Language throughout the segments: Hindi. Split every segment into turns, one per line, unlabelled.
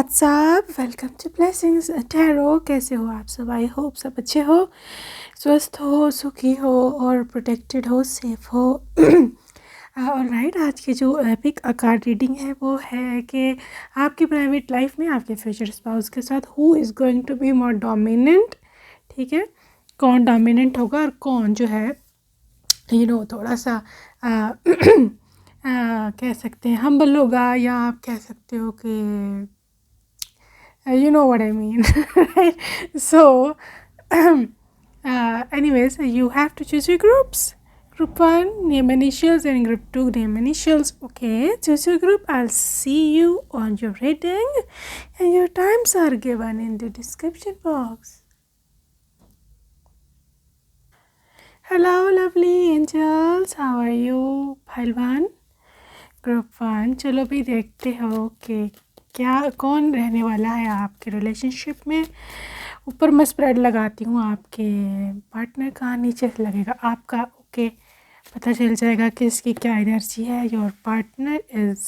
WhatsApp welcome to Blessings Tarot. कैसे हो आप सब? आई होप सब अच्छे हो, स्वस्थ हो, सुखी हो और प्रोटेक्टेड हो, सेफ हो। और राइट, आज की जो एपिक कार्ड रीडिंग है वो है कि आपकी प्राइवेट लाइफ में आपके फ्यूचर स्पाउस के साथ who is going to be more dominant. ठीक है, कौन डोमिनेंट होगा और कौन जो है थोड़ा सा कह सकते हैं हम्बल होगा, या आप कह सकते हो कि you know what I mean. Right? So anyways, you have to choose your groups. Group 1 name initials and group 2 name initials. Okay, choose your group. I'll see you on your reading and your times are given in the description box. Hello lovely angels, how are you? पहलवान ग्रुप 1, चलो भी देखते हो कि क्या कौन रहने वाला है आपके रिलेशनशिप में। ऊपर मैं स्प्रेड लगाती हूँ आपके पार्टनर का, नीचे से लगेगा आपका। ओके, पता चल जाएगा कि इसकी क्या एनर्जी है। Your partner is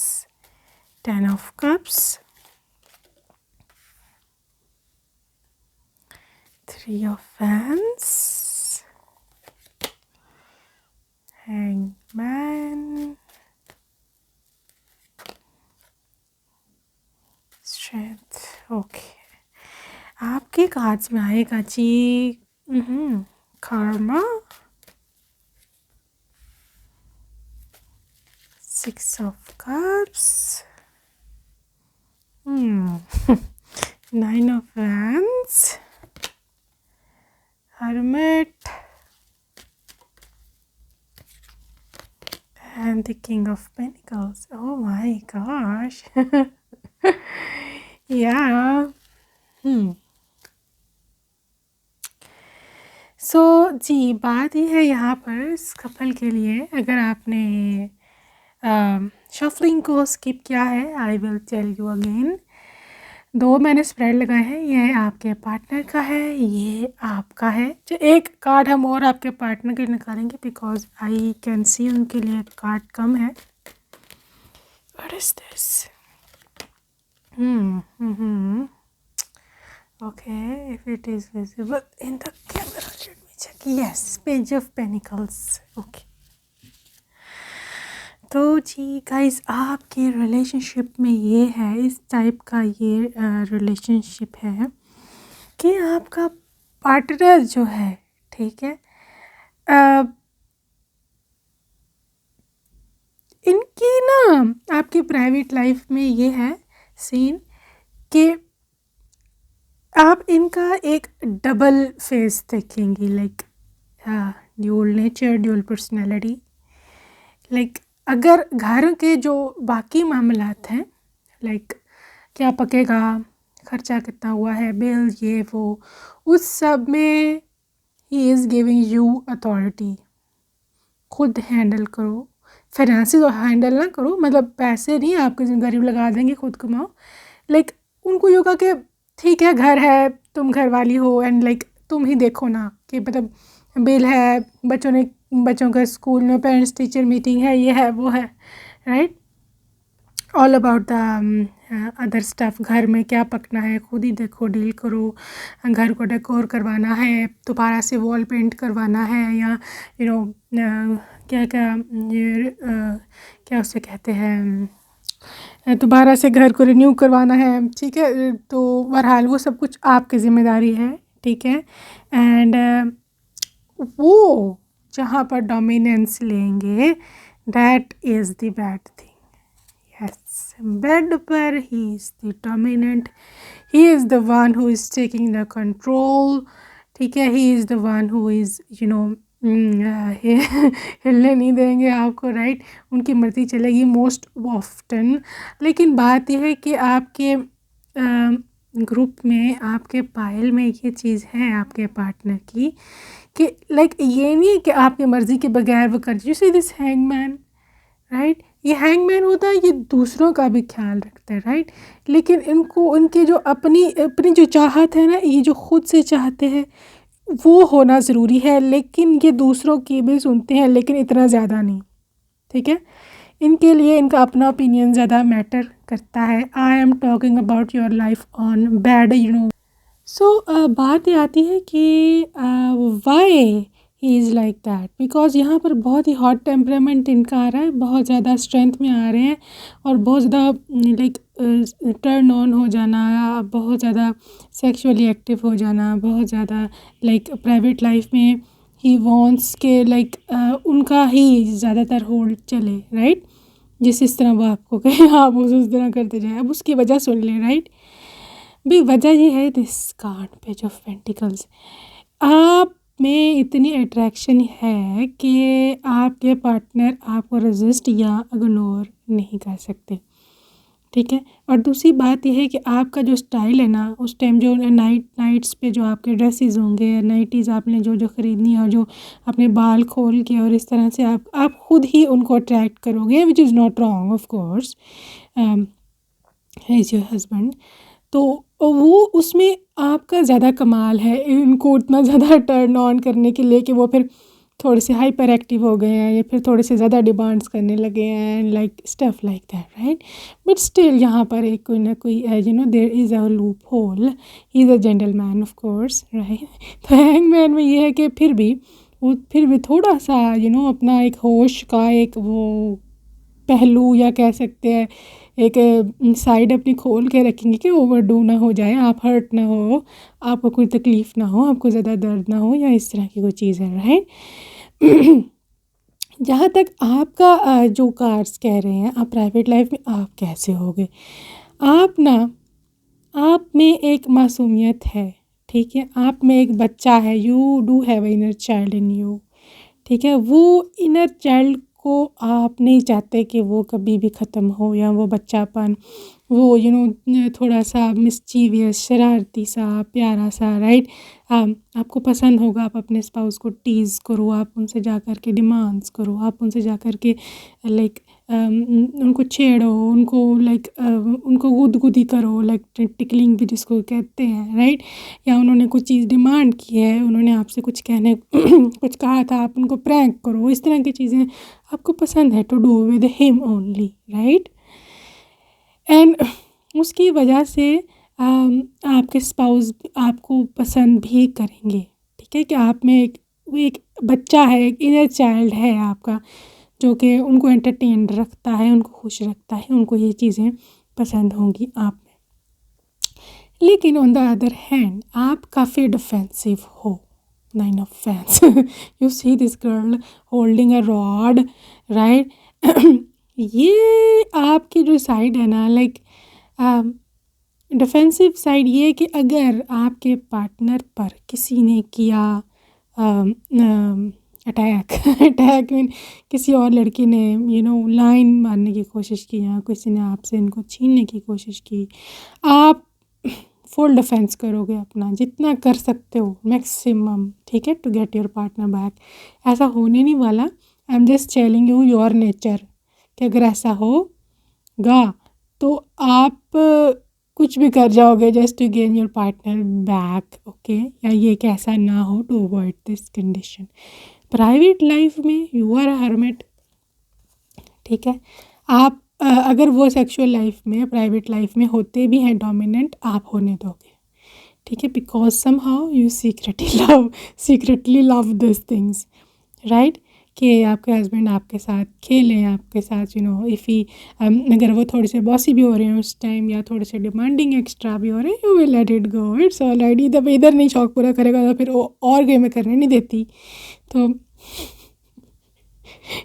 10 of cups, 3 of fans, hangman, strength. Okay, आपके कार्ड्स में आएगा जी कर्मा, 6 of cups, 9 of wands, hermit and the king of pentacles. Oh my gosh. Yeah. सो जी, बात ये है यहाँ पर इस कपल के लिए, अगर आपने शफलिंग को स्किप किया है, I will tell you again. 2 मैंने स्प्रेड लगाए हैं, ये आपके पार्टनर का है, ये आपका है। जो एक कार्ड हम और आपके पार्टनर के निकालेंगे बिकॉज आई कैन सी उनके लिए कार्ड कम है। What is this? Okay, if it is visible in the camera, let me check. Yes, Page of Pentacles. Okay. तो जी गाइस, आपके रिलेशनशिप में ये है, इस टाइप का ये रिलेशनशिप है कि आपका पार्टनर जो है, ठीक है, इनकी ना आपकी प्राइवेट लाइफ में ये है सीन कि आप इनका एक डबल फेस देखेंगी, like dual nature, dual personality. Like अगर घर के जो बाकी मामलात हैं, लाइक क्या पकेगा, खर्चा कितना हुआ है, बिल, ये वो, उस सब में he is giving you authority. खुद हैंडल करो, फाइनेंसेस हैंडल ना करो, मतलब पैसे नहीं आपके गरीब लगा देंगे, खुद कमाओ। लाइक उनको योगा के ठीक है, घर है, तुम घर वाली हो, एंड लाइक तुम ही देखो ना कि मतलब बिल है, बच्चों का स्कूल में पेरेंट्स टीचर मीटिंग है, ये है वो है, right. All about the other stuff, घर में क्या पकना है खुद ही देखो, डील करो। घर को डेकोर करवाना है, दोबारा से वॉल पेंट करवाना है, या क्या क्या ये क्या उसे कहते हैं, दोबारा से घर को रिन्यू करवाना है, ठीक है। तो बहरहाल वो सब कुछ आपकी ज़िम्मेदारी है, ठीक है। एंड वो जहाँ पर डोमिनेंस लेंगे, that is the bad thing. Yes, bed पर he is the dominant, he is the one who is taking the control, ठीक है। He is the one who is हिलने नहीं देंगे आपको, राइट। उनकी मर्ज़ी चलेगी मोस्ट ऑफ्टन। लेकिन बात यह है कि आपके ग्रुप में, आपके पाइल में ये चीज़ है आपके पार्टनर की कि लाइक ये नहीं है कि आपकी मर्ज़ी के बगैर वो कर। You see this hangman, right. ये हैंगमैन होता है, ये दूसरों का भी ख्याल रखता है, राइट। लेकिन इनको उनके जो अपनी जो चाहत है ना, ये जो खुद से चाहते हैं वो होना ज़रूरी है, लेकिन ये दूसरों की भी सुनते हैं, लेकिन इतना ज़्यादा नहीं, ठीक है। इनके लिए इनका अपना ओपिनियन ज़्यादा मैटर करता है। I am talking about your life on bad so बात ये आती है कि why he is like that, because यहाँ पर बहुत ही हॉट टेम्परामेंट इनका आ रहा है, बहुत ज़्यादा स्ट्रेंथ में आ रहे हैं और बहुत ज़्यादा लाइक टर्न ऑन हो जाना, बहुत ज़्यादा सेक्सुअली एक्टिव हो जाना, बहुत ज़्यादा लाइक प्राइवेट लाइफ में ही वॉन्ट्स के लाइक उनका ही ज़्यादातर होल्ड चले, राइट। जिस तरह वो आपको कहे आप उस तरह करते जाएं। अब उसकी वजह सुन लें, राइट। भी वजह ये है, this card page of pentacles, आप में इतनी अट्रैक्शन है कि आपके पार्टनर आपको रेजिस्ट या इग्नोर नहीं कर सकते, ठीक है। और दूसरी बात यह है कि आपका जो स्टाइल है ना, उस टाइम जो नाइट्स पे जो आपके ड्रेसेस होंगे, नाइटीज़ आपने जो ख़रीदनी है और जो अपने बाल खोल के और इस तरह से आप खुद ही उनको अट्रैक्ट करोगे, which is not wrong of course, is your husband. तो वो उसमें आपका ज़्यादा कमाल है इनको उतना ज़्यादा टर्न ऑन करने के लिए कि वो फिर थोड़े से हाइपर एक्टिव हो गए हैं या फिर थोड़े से ज़्यादा डिमांड्स करने लगे हैं, like stuff like that, right. But still यहाँ पर एक कोई ना कोई there is a loophole, he is a gentleman of course, right. तो हैंगमैन में ये है कि फिर भी थोड़ा सा अपना एक होश का एक वो पहलू या कह सकते हैं एक साइड अपनी खोल के रखेंगे कि ओवरडू ना हो जाए, आप हर्ट ना हो, आपको कोई तकलीफ़ ना हो, आपको ज़्यादा दर्द ना हो या इस तरह की कोई चीज़ है, राइट। जहाँ तक आपका जो कार्ड्स कह रहे हैं, आप प्राइवेट लाइफ में आप कैसे होगे, आप में एक मासूमियत है, ठीक है। आप में एक बच्चा है, you do have inner child in you, ठीक है। वो इनर चाइल्ड को आप नहीं चाहते कि वो कभी भी ख़त्म हो, या वो बच्चापन, वो थोड़ा सा मिस्चीवियस, शरारती सा, प्यारा सा, राइट। आपको पसंद होगा आप अपने स्पाउस को टीज़ करो, आप उनसे जा कर के डिमांड्स करो, आप उनसे जा कर के लाइक उनको छेड़ो, उनको लाइक उनको गुदगुदी करो, लाइक टिकलिंग भी जिसको कहते हैं, राइट। या उन्होंने कुछ चीज़ डिमांड की है, उन्होंने आपसे कुछ कहने कुछ कहा था, आप उनको प्रैंक करो, इस तरह की चीज़ें आपको पसंद है to do with him only, right. And उसकी वजह से आपके स्पाउस आपको पसंद भी करेंगे, ठीक है। कि आप में एक बच्चा है, एक इनर चाइल्ड है आपका, जो कि उनको एंटरटेन रखता है, उनको खुश रखता है, उनको ये चीज़ें पसंद होंगी आप में। लेकिन ऑन द अदर हैंड आप काफ़ी डिफेंसिव हो, 9 of fans, you see this girl holding a rod, right. ये आपकी जो साइड है ना, लाइक डिफेंसिव साइड, ये कि अगर आपके पार्टनर पर किसी ने किया अटैक मीन किसी और लड़की ने लाइन मारने की कोशिश की, या किसी ने आपसे इनको छीनने की कोशिश की, आप फुल डिफेंस करोगे अपना, जितना कर सकते हो मैक्सिमम, ठीक है, to get your partner back. ऐसा होने नहीं वाला, I am just telling you your nature, कि अगर ऐसा होगा तो आप कुछ भी कर जाओगे just to gain your partner back, okay. या ये कि ऐसा ना हो, to avoid this condition. Private life में यू आर अ हर्मिट, ठीक है। आप अगर वो सेक्सुअल लाइफ में, प्राइवेट लाइफ में होते भी हैं डोमिनेंट, आप होने दोगे, ठीक है। Because somehow you secretly love this things, right. कि आपके हस्बैंड आपके साथ खेलें, आपके साथ इफ़ ही अगर वो थोड़े से बॉसी भी हो रहे हैं उस टाइम, या थोड़े से डिमांडिंग एक्स्ट्रा भी हो रहे हैं, you will let it go, it's all right. इधर नहीं शौक पूरा करेगा तो फिर वो और गेम करने नहीं देती, तो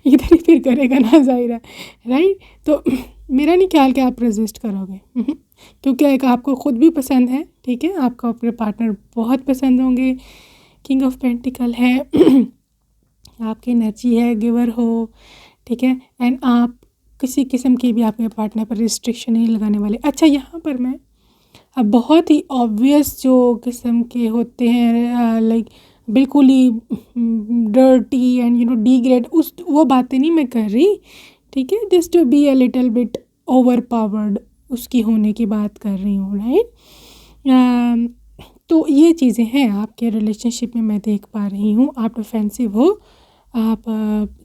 इधर ही फिर करेगा ना, जाहिर है, राइट। तो मेरा नहीं ख्याल कि आप रेजिस्ट करोगे, क्योंकि एक आपको ख़ुद भी पसंद है, ठीक है, आपको अपने पार्टनर बहुत पसंद होंगे, किंग ऑफ पेंटिकल है, आपकी एनर्जी है, गिवर हो, ठीक है। एंड आप किसी किस्म की भी आपके पार्टनर पर रिस्ट्रिक्शन नहीं लगाने वाले। अच्छा, यहाँ पर मैं अब बहुत ही ऑब्वियस जो किस्म के होते हैं, लाइक बिल्कुल ही डर्टी एंड डिग्रेड, वो बातें नहीं मैं कर रही, ठीक है। Just to be a little bit overpowered, उसकी होने की बात कर रही हूँ, राइट। तो ये चीज़ें हैं आपके रिलेशनशिप में मैं देख पा रही हूँ। आप डिफेंसिव हो, आप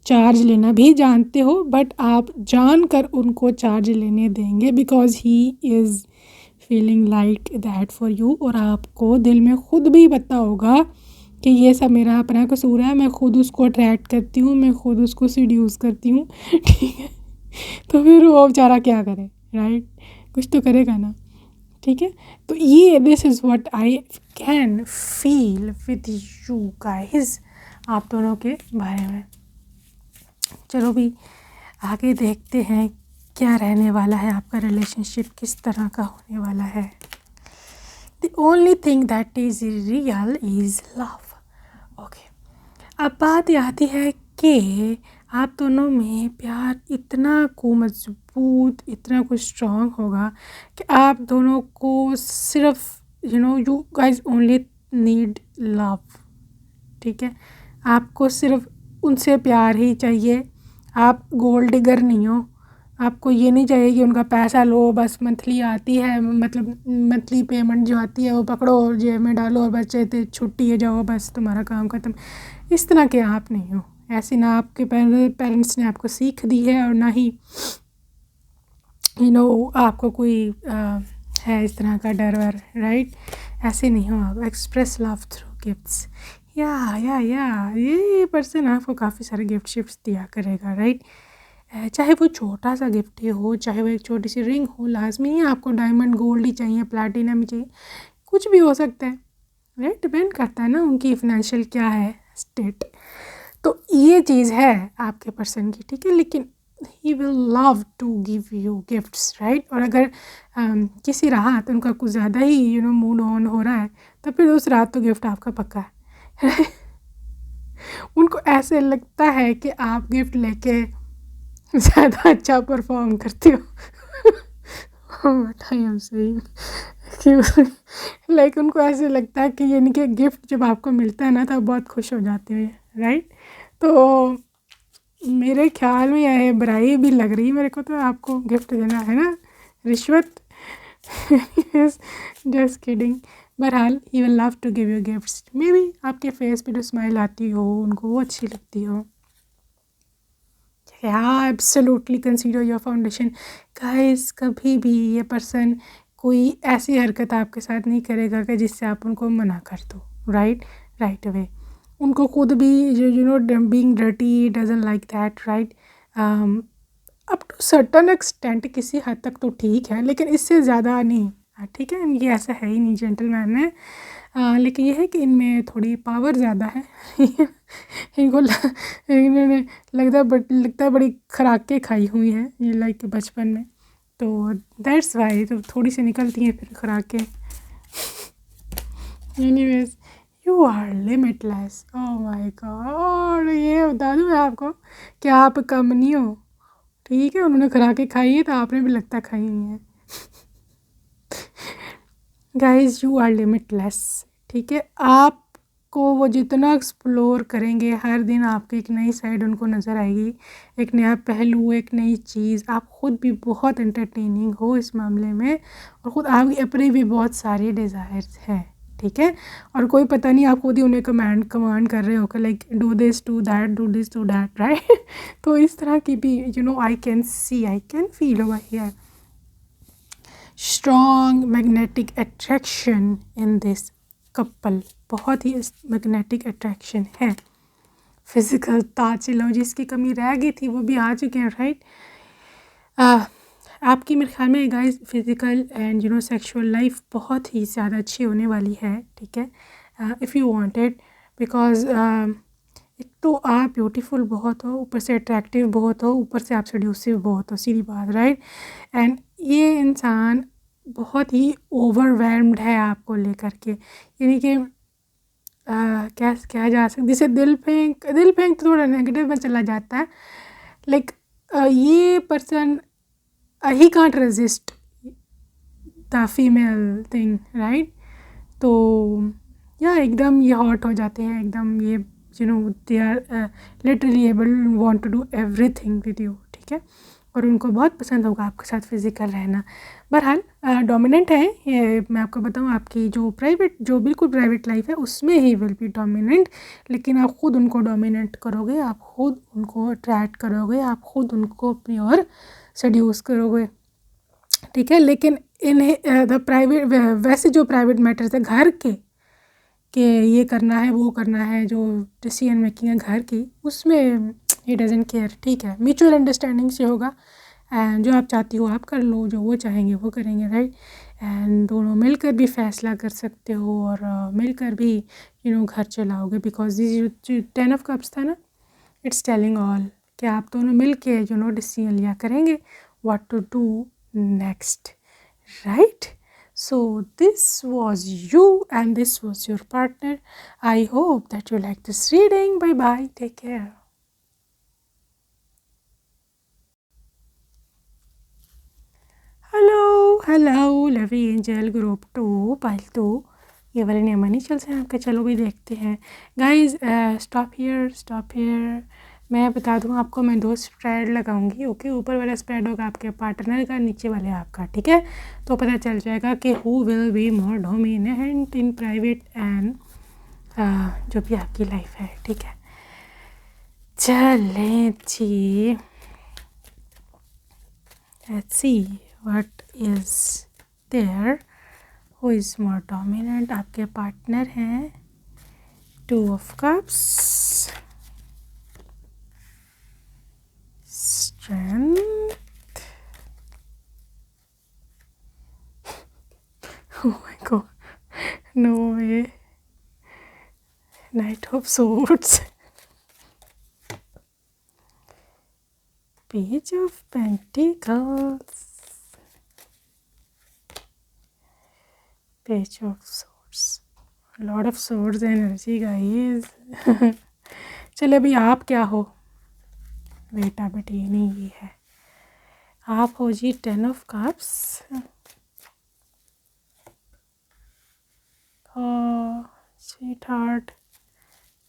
चार्ज लेना भी जानते हो, बट आप जानकर उनको चार्ज लेने देंगे because he is feeling like that for you. और आपको दिल में खुद भी पता होगा कि ये सब मेरा अपना कसूर है, मैं खुद उसको अट्रैक्ट करती हूँ, मैं खुद उसको सीड्यूस करती हूँ ठीक है। तो फिर वो बेचारा क्या करे, राइट? कुछ तो करेगा ना, ठीक है। तो ये this is what I can feel with you guys, आप दोनों के बारे में। चलो भी आगे देखते हैं क्या रहने वाला है, आपका रिलेशनशिप किस तरह का होने वाला है। The only thing that is real is love. Okay, अब बात आती है कि आप दोनों में प्यार इतना को मजबूत, इतना कुछ स्ट्रॉन्ग होगा कि आप दोनों को सिर्फ you guys only need love, ठीक है। आपको सिर्फ उनसे प्यार ही चाहिए, आप गोल्ड डिगर नहीं हो। आपको ये नहीं चाहिए कि उनका पैसा लो, बस मंथली आती है, मतलब मंथली पेमेंट जो आती है वो पकड़ो और जेब में डालो और बच्चे थे छुट्टी है जाओ, बस तुम्हारा काम ख़त्म। इस तरह के आप नहीं हो, ऐसे ना आपके पेरेंट्स ने आपको सीख दी है और ना ही आपको कोई है इस तरह का डर वर, राइट? ऐसे नहीं हो आप। Express love through gifts. या ये पर्सन आपको काफ़ी सारे गिफ्ट शिफ्ट्स दिया करेगा, राइट? चाहे वो छोटा सा गिफ्ट ही हो, चाहे वो एक छोटी सी रिंग हो, लाजमी नहीं आपको डायमंड गोल्ड ही चाहिए, प्लैटिनम ही चाहिए, कुछ भी हो सकता है, राइट? डिपेंड करता है ना उनकी फाइनेंशियल क्या है स्टेट। तो ये चीज़ है आपके पर्सन की, ठीक है। लेकिन he will love to give you gifts, right? और अगर किसी रात उनका कुछ ज़्यादा ही मूड ऑन हो रहा है तो फिर उस रात तो गिफ्ट आपका पक्का है उनको ऐसे लगता है कि आप गिफ्ट लेके ज़्यादा अच्छा परफॉर्म करते हो आई एम सेइंग लाइक उनको ऐसे लगता है कि यानी कि गिफ्ट जब आपको मिलता है ना तब बहुत खुश हो जाते हैं, राइट? तो मेरे ख्याल में यह बुराई भी लग रही है मेरे को, तो आपको गिफ्ट देना है ना रिश्वत जस्ट किडिंग। बहरहाल he will love to give you gifts. Maybe आपके फेस पे जो स्माइल आती हो उनको वो अच्छी लगती हो। हाँ, absolutely consider your foundation guys. कभी भी ये पर्सन कोई ऐसी हरकत आपके साथ नहीं करेगा कि जिससे आप उनको मना कर दो, राइट अवे। उनको खुद भी being dirty doesn't like that, right? Up to certain extent, किसी हद तक तो ठीक है, लेकिन इससे ज़्यादा नहीं, ठीक है। ये ऐसा है ही नहीं, जेंटलमैन है। लेकिन ये है कि इनमें थोड़ी पावर ज़्यादा है इनको इन्होंने लगता है बड़ी खुराकें खाई हुई हैं ये लाइक बचपन में, तो दैट्स वाई तो थोड़ी सी निकलती हैं फिर खुराकें। Anyways, you are limitless. Oh my God, ये बता दूँ मैं आपको कि आप कम नहीं हो, ठीक है। उन्होंने खुराकें खाई है तो आपने भी लगता खाई हुई है गाइज, यू आर लिमिटलेस, ठीक है। आपको वो जितना एक्सप्लोर करेंगे हर दिन आपकी एक नई साइड उनको नज़र आएगी, एक नया पहलू, एक नई चीज़। आप ख़ुद भी बहुत एंटरटेनिंग हो इस मामले में, और ख़ुद आपकी अपनी भी बहुत सारी डिज़ायर्स हैं, ठीक है। और कोई पता नहीं आप खुद ही उन्हें कमांड कर रहे हो कि like do this do that, do this do that, right? तो इस तरह की भी I can feel over here strong magnetic attraction in this couple. बहुत ही मैग्नेटिक अट्रैक्शन है। फिज़िकल ताचिलो जिसकी कमी रह गई थी वो भी आ चुके हैं, राइट? आपकी मेरे ख्याल में guys physical and sexual life बहुत ही ज़्यादा अच्छी होने वाली है, ठीक है। If you want it, because एक तो आप ब्यूटीफुल बहुत हो, ऊपर से अट्रैक्टिव बहुत हो, ऊपर से आप सेड्यूसिव बहुत हो, सीधी बात, राइट? एंड ये इंसान बहुत ही ओवरवेल्म्ड है आपको लेकर के, यानी कि क्या कहा जा सकता, जैसे दिल फेंक तो थोड़ा नेगेटिव में चला जाता है, लाइक ये person he can't resist the female thing, right? तो या एकदम ये हॉट हो जाते हैं, एकदम ये they are literally able want to do everything with you, ठीक है। और उनको बहुत पसंद होगा आपके साथ फिज़िकल रहना। बहरहाल डोमिनेंट है ये, मैं आपको बताऊँ, आपकी जो प्राइवेट, जो बिल्कुल प्राइवेट लाइफ है उसमें ही विल बी डोमिनेंट, लेकिन आप ख़ुद उनको डोमिनेट करोगे, आप ख़ुद उनको अट्रैक्ट करोगे, आप ख़ुद उनको अपनी ओर सेड्यूस करोगे, ठीक है। लेकिन इन्हें द प्राइवेट, वैसे जो प्राइवेट मैटर्स है घर के, कि ये करना है वो करना है, जो डिसीजन मेकिंग है घर की, उसमें ही डजंट केयर, ठीक है। म्यूचुअल अंडरस्टैंडिंग से होगा एंड जो आप चाहती हो आप कर लो, जो वो चाहेंगे वो करेंगे, राइट। एंड दोनों मिलकर भी फैसला कर सकते हो और मिलकर भी घर चलाओगे, बिकॉज ये जो 10 ऑफ कप्स था ना, इट्स टेलिंग ऑल कि आप दोनों मिल के डिसीजन लिया करेंगे what to do next, right. So this was you and this was your partner. I hope that you like this reading. Bye bye. Take care. Hello, Lovey Angel Group 2 Pile 2. ये वाले नियम नहीं चल से आपके, चलो भी देखते हैं गाइज। Stop here. मैं बता दूँ आपको, मैं 2 स्प्रेड लगाऊंगी, ओके। ऊपर वाला स्प्रेड होगा आपके पार्टनर का, नीचे वाले आपका, ठीक है। तो पता चल जाएगा कि who will be more dominant in private and जो भी आपकी लाइफ है, ठीक है। चलें जी, let's see what is there, who is more dominant. आपके पार्टनर हैं 2 of cups, strength, oh my god, no way, Knight of Swords, Page of Pentacles, Page of Swords, Lord of Swords energy guys। चले भाई, आप क्या हो बेटा बेटी, नहीं ये है, आप हो जी 10 of cups, sweet heart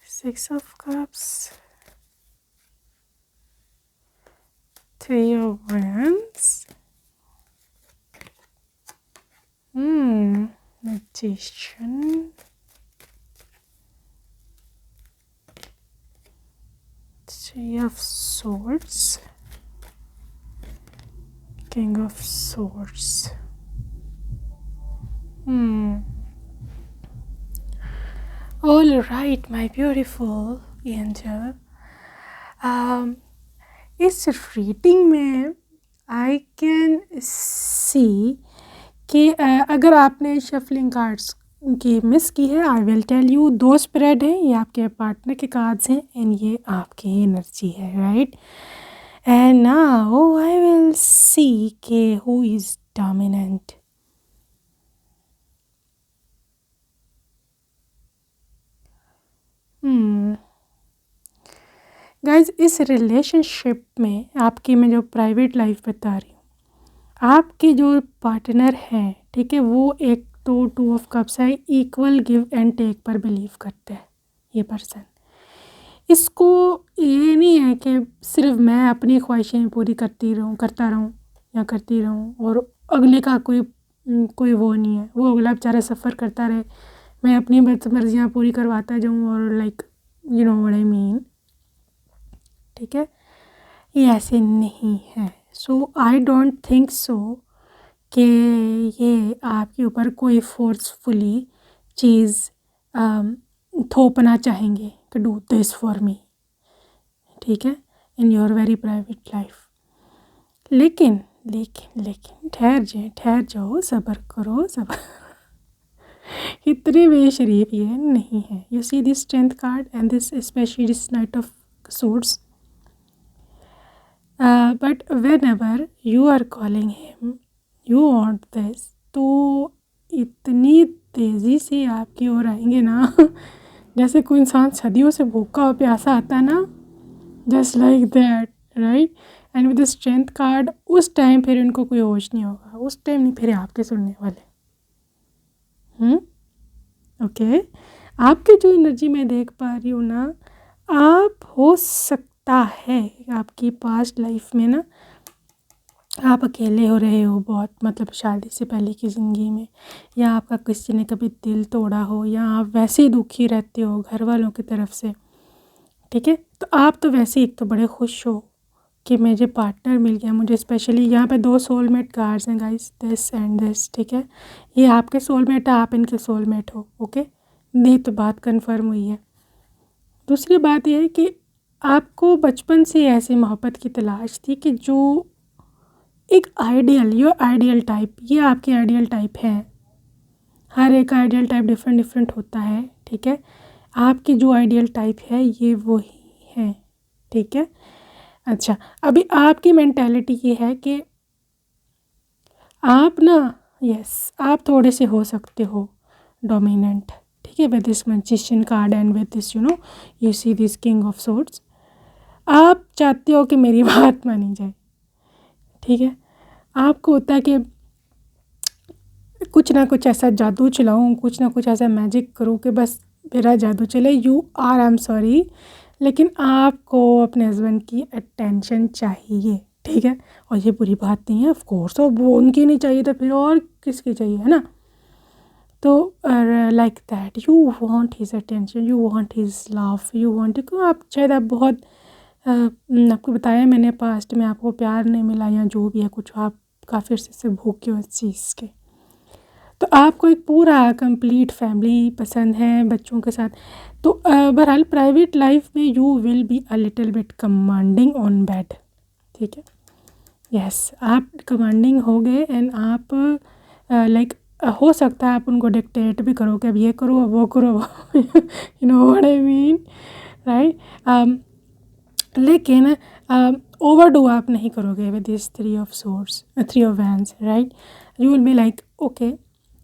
6 of cups, 3 of wands, magician, Three of Swords, King of Swords. All right, my beautiful angel. इस रीडिंग में आई कैन सी कि अगर आपने शफलिंग कार्ड्स की मिस की है, I will tell you, 2 spread हैं, ये आपके पार्टनर के कार्ड्स हैं एंड ये आपकी एनर्जी है, right. And now I will see के हु इज डोमिनेंट। गाइज, इस रिलेशनशिप में आपकी, मैं जो प्राइवेट लाइफ बता रही हूँ, आपके जो पार्टनर हैं, ठीक है, वो एक तो 2 ऑफ कप्स है, इक्वल गिव एंड टेक पर बिलीव करते हैं ये पर्सन। इसको ये नहीं है कि सिर्फ मैं अपनी ख्वाहिशें पूरी करता रहूँ और अगले का कोई वो नहीं है, वो अगला बेचारा सफ़र करता रहे, मैं अपनी मर्जियाँ पूरी करवाता जाऊँ और like you know what I mean, ठीक है। ये ऐसे नहीं है। सो आई डोंट थिंक सो कि ये आपके ऊपर कोई फोर्सफुली चीज़ थोपना चाहेंगे कि डू दिस फॉर मी, ठीक है, in your very private life. लेकिन ठहर जाओ, सब्र करो, सब्र। इतने बेशरीफ ये नहीं है। You see this strength card and this specially this night of swords, but whenever you are calling him, you want this, तो इतनी तेज़ी से आपकी ओर आएंगे ना जैसे कोई इंसान सदियों से भूखा और प्यासा आता ना, just like that, right. And with the strength card, उस टाइम फिर इनको कोई होश नहीं होगा, उस टाइम नहीं फिर आपके सुनने वाले। ओके, आपकी जो एनर्जी मैं देख पा रही हूँ ना, आप हो सकता है आपकी पास्ट लाइफ में ना आप अकेले हो रहे हो बहुत, मतलब शादी से पहले की ज़िंदगी में, या आपका किसी ने कभी दिल तोड़ा हो, या आप वैसे ही दुखी रहते हो घर वालों की तरफ से, ठीक है। तो आप तो वैसे ही एक तो बड़े खुश हो कि मुझे पार्टनर मिल गया, मुझे स्पेशली यहाँ पे 2 सोलमेट कार्ड्स हैं गाइस, दिस एंड दिस, ठीक है। ये आपके सोलमेट है, आप इनके सोलमेट हो, ओके। नहीं तो बात कन्फर्म हुई है। दूसरी बात यह है कि आपको बचपन से ऐसी मोहब्बत की तलाश थी कि जो एक आइडियल, योर आइडियल टाइप, ये आपकी आइडियल टाइप है। हर एक आइडियल टाइप डिफरेंट डिफरेंट होता है, ठीक है। आपकी जो आइडियल टाइप है ये वही है, ठीक है। अच्छा, अभी आपकी मेंटालिटी ये है कि आप ना, यस, आप थोड़े से हो सकते हो डोमिनेंट, ठीक है, with this magician card and with this you see this king of swords. आप चाहते हो कि मेरी बात मानी जाए, ठीक है। आपको होता है कि कुछ ना कुछ ऐसा जादू चलाऊं, कुछ ना कुछ ऐसा मैजिक करूं कि बस मेरा जादू चले। आई एम सॉरी, लेकिन आपको अपने हस्बैंड की अटेंशन चाहिए, ठीक है। और ये बुरी बात नहीं है, ऑफ कोर्स, और वो उनकी नहीं चाहिए तो फिर और किसकी चाहिए, है ना। तो like that you want his attention, you want his love, you want, क्यों आप शायद आप बहुत आपको बताया मैंने पास्ट में आपको प्यार नहीं मिला या जो भी है कुछ, आप काफ़ी अरसे से भूखे हो इस चीज़ के। तो आपको एक पूरा कंप्लीट फैमिली पसंद है बच्चों के साथ। तो बहरहाल प्राइवेट लाइफ में you will be a little bit commanding on bed, ठीक है। यस, आप कमांडिंग हो गए एंड आप लाइक हो सकता है आप उनको डिक्टेट भी करो कि अब ये करो अब वो करो, you know what I mean, right. लेकिन ओवर डू आप नहीं करोगे with this 3 of swords, 3 of wands, right. You will be like okay,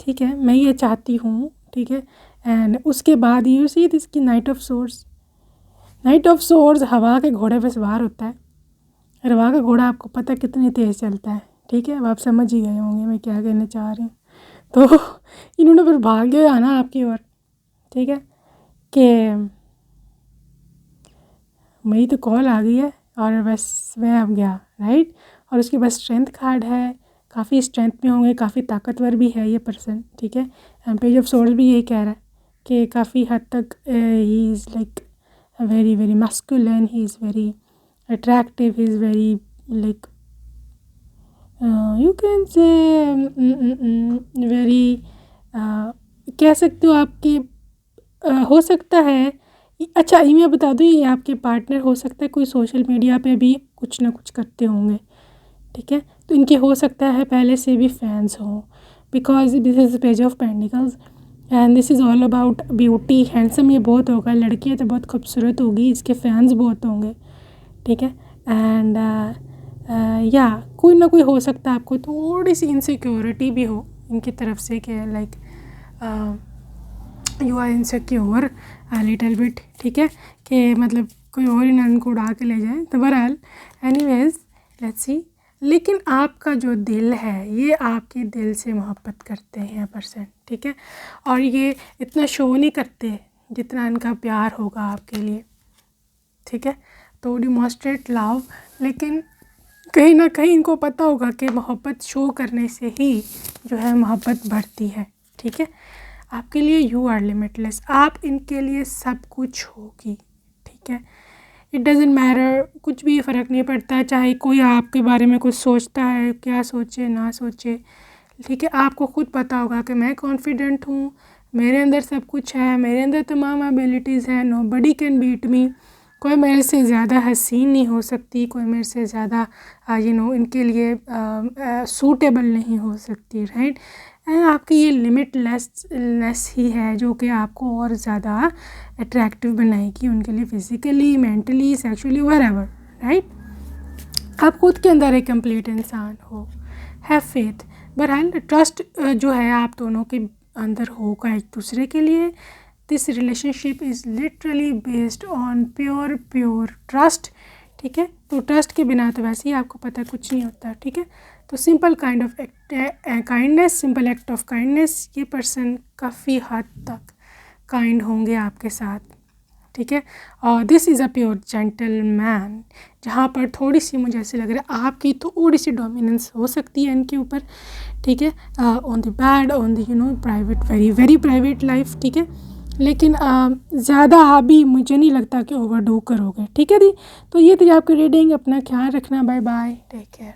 ठीक है, मैं ये चाहती हूँ, ठीक है। एंड उसके बाद यू सी दिस की night of swords, night of swords हवा के घोड़े पे सवार होता है। हवा का घोड़ा आपको पता कितनी तेज़ चलता है, ठीक है। अब आप समझ ही गए होंगे मैं क्या कहना चाह रही हूँ। तो इन्होंने फिर भाग गया ना आपकी ओर, ठीक है, कि मेरी तो कॉल आ गई है और बस मैं अब गया, राइट। और उसके बाद स्ट्रेंथ कार्ड है, काफ़ी स्ट्रेंथ में होंगे, काफ़ी ताकतवर भी है ये पर्सन, ठीक है। एंड पेज ऑफ सोर्ड्स भी यही कह रहा है कि काफ़ी हद तक he is like very very masculine, he is very attractive, he is very like you can say very, कह सकते हो आपकी हो सकता है। अच्छा, ये मैं बता दूँ, ये आपके पार्टनर हो सकता है कोई सोशल मीडिया पे भी कुछ ना कुछ करते होंगे, ठीक है। तो इनके हो सकता है पहले से भी फैंस हों, because this is page of pentacles and this is all about beauty. Handsome ये बहुत होगा, लड़की है तो बहुत खूबसूरत होगी, इसके फैंस बहुत होंगे, ठीक है। एंड या कोई ना कोई हो सकता है आपको थोड़ी सी इनसिक्योरिटी भी हो इनकी तरफ से कि like you are insecure little bit, ठीक है, कि मतलब कोई और ही ना उनको उड़ा के ले जाए। तो बहरहाल एनीवेज लेट्स सी, लेकिन आपका जो दिल है ये आपके दिल से मोहब्बत करते हैं पर्सन, ठीक है। और ये इतना शो नहीं करते जितना इनका प्यार होगा आपके लिए, ठीक है। तो डिमॉन्स्ट्रेट लव, लेकिन कहीं ना कहीं इनको पता होगा कि मोहब्बत शो करने से ही जो है मोहब्बत बढ़ती है, ठीक है। आपके लिए यू आर लिमिटलेस, आप इनके लिए सब कुछ होगी, ठीक है। इट डजेंट मैटर, कुछ भी फ़र्क नहीं पड़ता चाहे कोई आपके बारे में कुछ सोचता है, क्या सोचे ना सोचे, ठीक है। आपको खुद पता होगा कि मैं कॉन्फिडेंट हूँ, मेरे अंदर सब कुछ है, मेरे अंदर तमाम एबिलिटीज़ हैं, nobody can beat me, कोई मेरे से ज़्यादा हसीन नहीं हो सकती, कोई मेरे से ज़्यादा इनके लिए सूटेबल नहीं हो सकती, राइट। एंड आपकी ये लिमिटलेसनेस ही है जो कि आपको और ज़्यादा अट्रैक्टिव बनाएगी उनके लिए, physically, mentally, sexually, wherever, right. आप खुद के अंदर एक कंप्लीट इंसान हो, हैव फेथ। बहरहाल ट्रस्ट जो है आप दोनों के अंदर होगा एक दूसरे के लिए। This relationship is literally based on pure trust, ठीक है। तो ट्रस्ट के बिना तो वैसे ही आपको पता कुछ नहीं होता, ठीक है। तो simple kind of kindness, simple act of kindness, ये पर्सन काफ़ी हद तक काइंड होंगे आपके साथ, ठीक है। और this is a pure gentleman, जहाँ पर थोड़ी सी मुझे ऐसे लग रहा है आपकी थोड़ी सी डोमिनेंस हो सकती है इनके ऊपर, ठीक है, on the bad, on the private, very very private life, ठीक है। लेकिन ज़्यादा आप भी मुझे नहीं लगता कि ओवरडू करोगे, ठीक है दी। तो ये थी आपकी रीडिंग, अपना ख्याल रखना, बाय बाय, टेक केयर।